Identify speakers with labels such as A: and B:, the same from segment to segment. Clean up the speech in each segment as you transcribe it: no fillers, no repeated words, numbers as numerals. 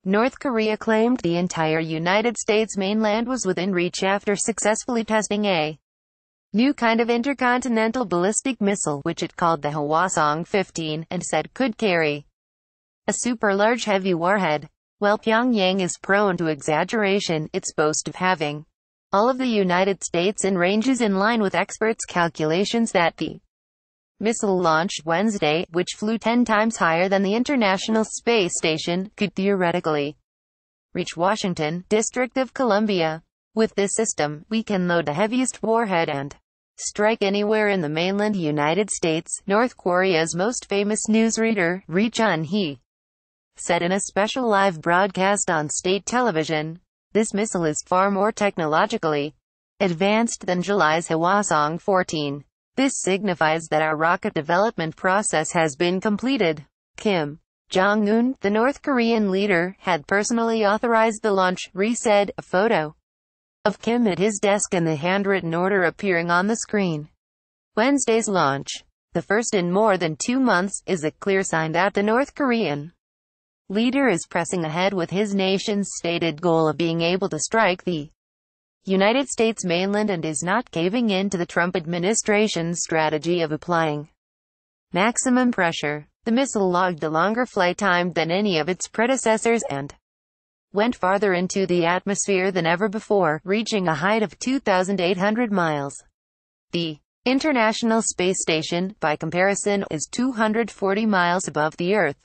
A: North Korea claimed the entire United States mainland was within reach after successfully testing a new kind of intercontinental ballistic missile, which it called the Hwasong-15, and said could carry a super-large heavy warhead. While Pyongyang is prone to exaggeration, its boast of having all of the United States in range is in line with experts' calculations that the missile launched Wednesday, which flew 10 times higher than the International Space Station, could theoretically reach Washington, District of Columbia. With this system, we can load the heaviest warhead and strike anywhere in the mainland United States, North Korea's most famous newsreader, Ri Chun-hee, said in a special live broadcast on state television. This missile is far more technologically advanced than July's Hwasong-14. This signifies that our rocket development process has been completed. Kim Jong-un, the North Korean leader, had personally authorized the launch, Ri said, a photo of Kim at his desk and the handwritten order appearing on the screen. Wednesday's launch, the first in more than 2 months, is a clear sign that the North Korean leader is pressing ahead with his nation's stated goal of being able to strike the United States mainland and is not caving in to the Trump administration's strategy of applying maximum pressure. The missile logged a longer flight time than any of its predecessors and went farther into the atmosphere than ever before, reaching a height of 2,800 miles. The International Space Station, by comparison, is 240 miles above the Earth.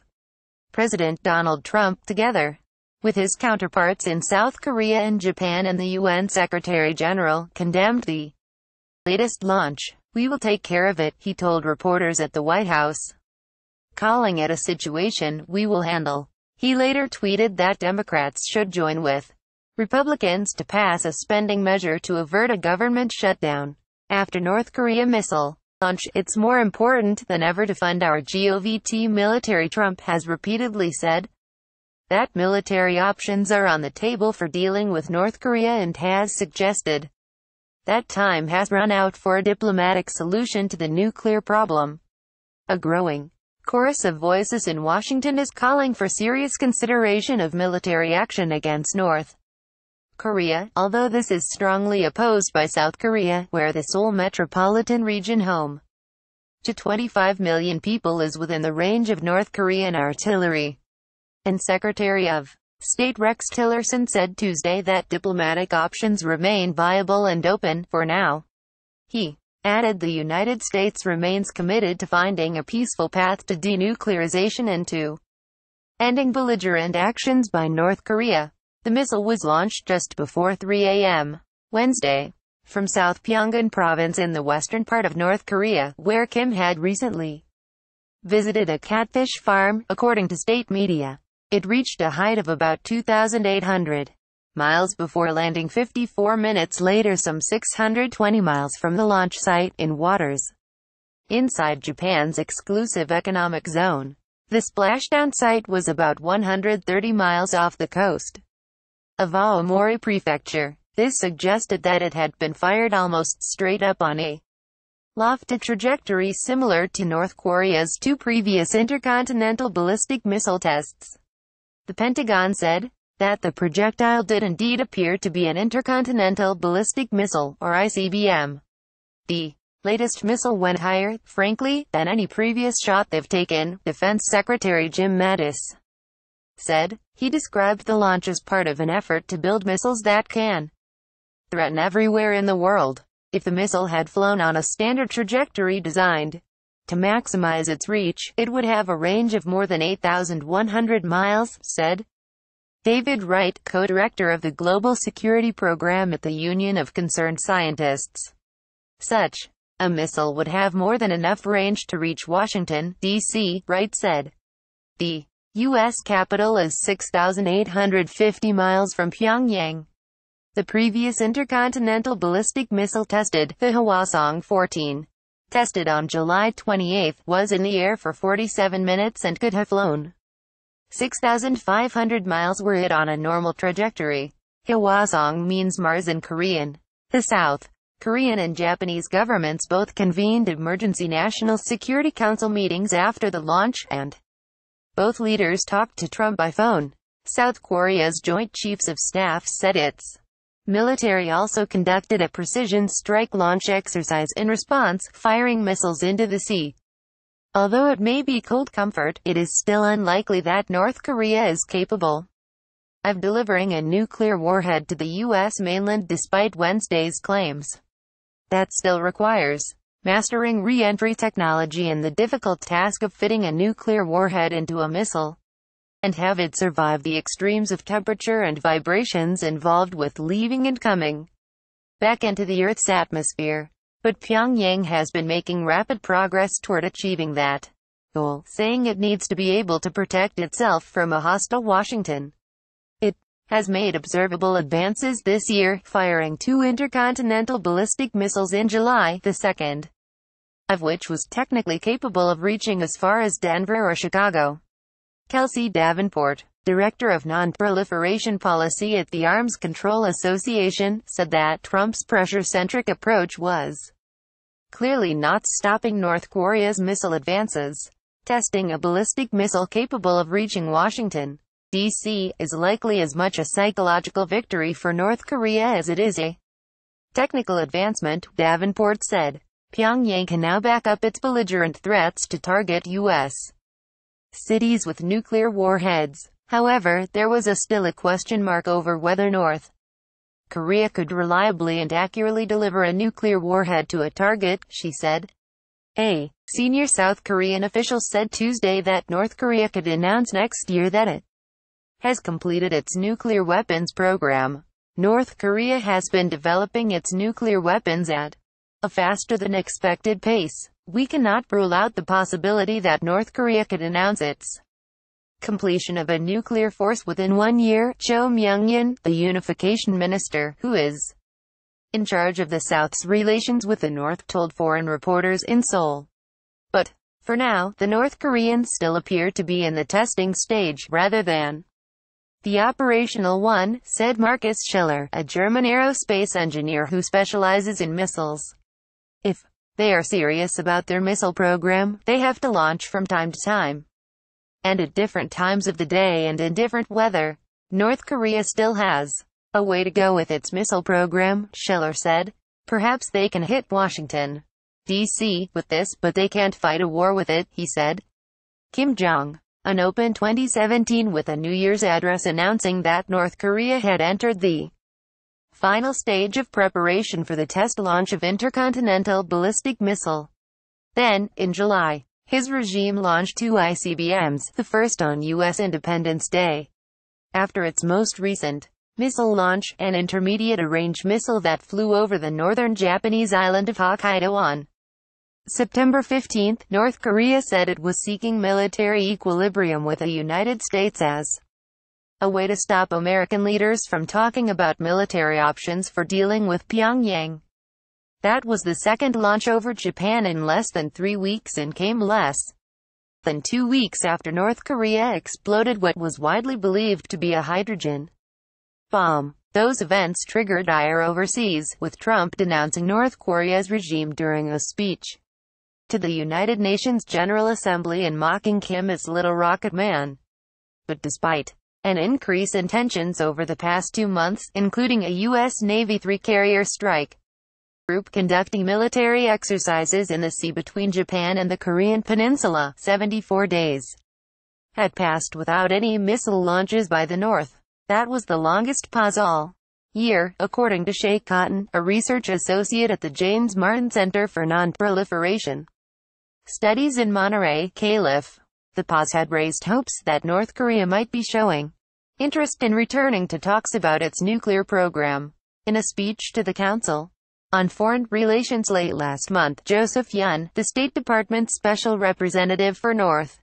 A: President Donald Trump, together with his counterparts in South Korea and Japan and the UN Secretary-General, condemned the latest launch. "We will take care of it," he told reporters at the White House, calling it a situation we will handle. He later tweeted that Democrats should join with Republicans to pass a spending measure to avert a government shutdown. After North Korea missile launch, it's more important than ever to fund our GOVT military. Trump has repeatedly said that military options are on the table for dealing with North Korea and has suggested that time has run out for a diplomatic solution to the nuclear problem. A growing chorus of voices in Washington is calling for serious consideration of military action against North Korea, although this is strongly opposed by South Korea, where the Seoul metropolitan region, home to 25 million people, is within the range of North Korean artillery. And Secretary of State Rex Tillerson said Tuesday that diplomatic options remain viable and open, for now. He added the United States remains committed to finding a peaceful path to denuclearization and to ending belligerent actions by North Korea. The missile was launched just before 3 a.m. Wednesday from South Pyongan province in the western part of North Korea, where Kim had recently visited a catfish farm, according to state media. It reached a height of about 2,800 miles before landing 54 minutes later, some 620 miles from the launch site, in waters inside Japan's exclusive economic zone. The splashdown site was about 130 miles off the coast of Aomori Prefecture. This suggested that it had been fired almost straight up on a lofted trajectory similar to North Korea's 2 previous intercontinental ballistic missile tests. The Pentagon said that the projectile did indeed appear to be an intercontinental ballistic missile, or ICBM. The latest missile went higher, frankly, than any previous shot they've taken, Defense Secretary Jim Mattis said. He described the launch as part of an effort to build missiles that can threaten everywhere in the world. If the missile had flown on a standard trajectory designed to maximize its reach, it would have a range of more than 8,100 miles, said David Wright, co-director of the Global Security Program at the Union of Concerned Scientists. Such a missile would have more than enough range to reach Washington, D.C., Wright said. The U.S. capital is 6,850 miles from Pyongyang. The previous intercontinental ballistic missile tested, the Hwasong-14, tested on July 28, was in the air for 47 minutes and could have flown 6,500 miles were it on a normal trajectory. Hwasong means Mars in Korean. The South Korean and Japanese governments both convened emergency National Security Council meetings after the launch, and both leaders talked to Trump by phone. South Korea's Joint Chiefs of Staff said its military also conducted a precision strike launch exercise in response, firing missiles into the sea. Although it may be cold comfort, it is still unlikely that North Korea is capable of delivering a nuclear warhead to the U.S. mainland despite Wednesday's claims. That still requires mastering re-entry technology and the difficult task of fitting a nuclear warhead into a missile, and have it survive the extremes of temperature and vibrations involved with leaving and coming back into the Earth's atmosphere. But Pyongyang has been making rapid progress toward achieving that goal, saying it needs to be able to protect itself from a hostile Washington. It has made observable advances this year, firing 2 intercontinental ballistic missiles in July, the second of which was technically capable of reaching as far as Denver or Chicago. Kelsey Davenport, Director of Non-Proliferation Policy at the Arms Control Association, said that Trump's pressure-centric approach was clearly not stopping North Korea's missile advances. Testing a ballistic missile capable of reaching Washington, D.C., is likely as much a psychological victory for North Korea as it is a technical advancement, Davenport said. Pyongyang can now back up its belligerent threats to target U.S. cities with nuclear warheads. However, there was still a question mark over whether North Korea could reliably and accurately deliver a nuclear warhead to a target, she said. A senior South Korean official said Tuesday that North Korea could announce next year that it has completed its nuclear weapons program. North Korea has been developing its nuclear weapons at a faster than expected pace. We cannot rule out the possibility that North Korea could announce its completion of a nuclear force within 1 year, Cho Myung-in, the unification minister, who is in charge of the South's relations with the North, told foreign reporters in Seoul. But, for now, the North Koreans still appear to be in the testing stage, rather than the operational one, said Markus Schiller, a German aerospace engineer who specializes in missiles. If they are serious about their missile program, they have to launch from time to time, and at different times of the day and in different weather. North Korea still has a way to go with its missile program, Schiller said. Perhaps they can hit Washington, D.C., with this, but they can't fight a war with it, he said. Kim Jong-un opened 2017 with a New Year's address announcing that North Korea had entered the final stage of preparation for the test launch of intercontinental ballistic missile. Then, in July, his regime launched 2 ICBMs, the first on U.S. Independence Day. After its most recent missile launch, an intermediate-range missile that flew over the northern Japanese island of Hokkaido on September 15, North Korea said it was seeking military equilibrium with the United States as a way to stop American leaders from talking about military options for dealing with Pyongyang. That was the second launch over Japan in less than 3 weeks and came less than 2 weeks after North Korea exploded what was widely believed to be a hydrogen bomb. Those events triggered ire overseas, with Trump denouncing North Korea's regime during a speech to the United Nations General Assembly and mocking Kim as Little Rocket Man. But despite an increase in tensions over the past 2 months, including a U.S. Navy 3-carrier strike group conducting military exercises in the sea between Japan and the Korean peninsula, 74 days had passed without any missile launches by the North. That was the longest pause all year, according to Shay Cotton, a research associate at the James Martin Center for Non-Proliferation Studies in Monterey, Calif. The pause had raised hopes that North Korea might be showing interest in returning to talks about its nuclear program. In a speech to the Council on Foreign Relations late last month, Joseph Yun, the State Department's special representative for North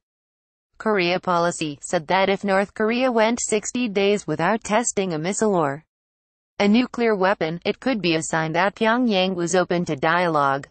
A: Korea policy, said that if North Korea went 60 days without testing a missile or a nuclear weapon, it could be a sign that Pyongyang was open to dialogue.